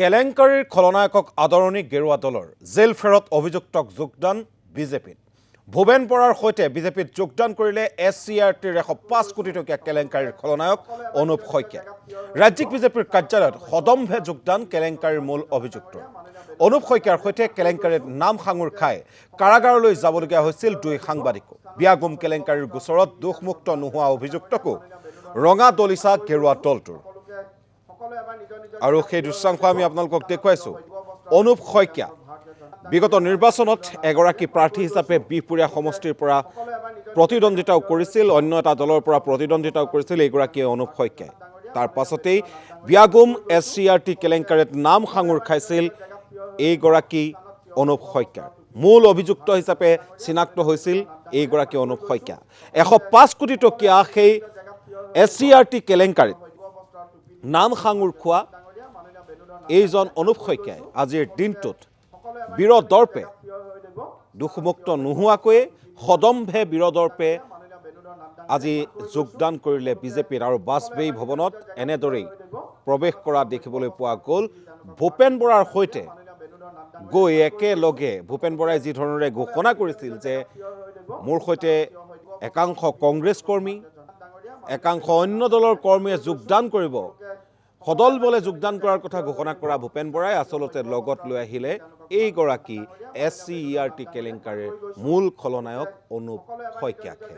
কেলেংকাৰীৰ খলনায়কক আদৰণি গেৰুৱা দলৰ জেল ফেৰত অভিযুক্তক যোগদান বিজেপিত ভূপেন বৰাৰ সৈতে বিজেপিত যোগদান কৰিলে SCRTৰ 105 কোটি টকীয়া কেলেংকাৰীৰ খলনায়ক অনুপ শইকীয়া ৰাজ্যিক বিজেপিৰ কাৰ্যালয়ত সদম্ভে যোগদান কেলেংকাৰীৰ মূল অভিযুক্ত অনুপ শইকীয়াৰ সৈতে কেলেংকাৰীত নাম সাঙুৰ খাই কাৰাগাৰলৈ যাবলগীয়া হৈছিল দুই সাংবাদিক বিয়াগুম কেলেংকাৰীৰ গোচৰত দোষমুক্ত নোহোৱা অভিযুক্তকো ৰঙা দলিচা গেৰুৱা দলটোৰ আৰু সেই দৃশ্যাংশ আমি আপোনালোকক দেখুৱাইছো অনুপ শইকীয়া বিগত নিৰ্বাচনত এগৰাকী প্ৰাৰ্থী হিচাপে বিহপুৰীয়া সমষ্টিৰ পৰা প্ৰতিদ্বন্দ্বিতাও কৰিছিল অন্য এটা দলৰ পৰা প্ৰতিদ্বন্দ্বিতাও কৰিছিল এগৰাকী অনুপ শইকীয়া তাৰ পাছতেই বিয়াগুম SCRT কেলেংকাৰীত নাম সাঙুৰ খাইছিল এইগৰাকী অনুপ শইকীয়া মূল অভিযুক্ত হিচাপে চিনাক্ত হৈছিল এইগৰাকী অনুপ শইকীয়া 105 কোটি টকীয়া সেই SCRT কেলেংকাৰীত নাম সাঙুৰ খোৱা এইজন অনুপ শইকীয়াই আজিৰ দিনটোত বিৰদৰ্পে দুখমুক্ত নোহোৱাকৈ সদম্ভে বিৰদৰ্পে আজি যোগদান কৰিলে বিজেপিৰ আৰু বাজপেয়ী ভৱনত এনেদৰেই প্ৰৱেশ কৰা দেখিবলৈ পোৱা গ'ল ভূপেন বৰাৰ সৈতে গৈ একেলগে ভূপেন বৰাই যি ধৰণেৰে ঘোষণা কৰিছিল যে মোৰ সৈতে একাংশ কংগ্ৰেছ কৰ্মী একাংশ অন্য দলৰ কৰ্মীয়ে যোগদান কৰিব সদল বলে যোগদান কৰাৰ কথা ঘোষণা কৰা ভূপেন বৰাই আসলতে লগত লৈ আহিলে এইগৰাকী SCRT কেলেংকাৰীৰ মূল খলনায়ক অনুপ শইকীয়াকে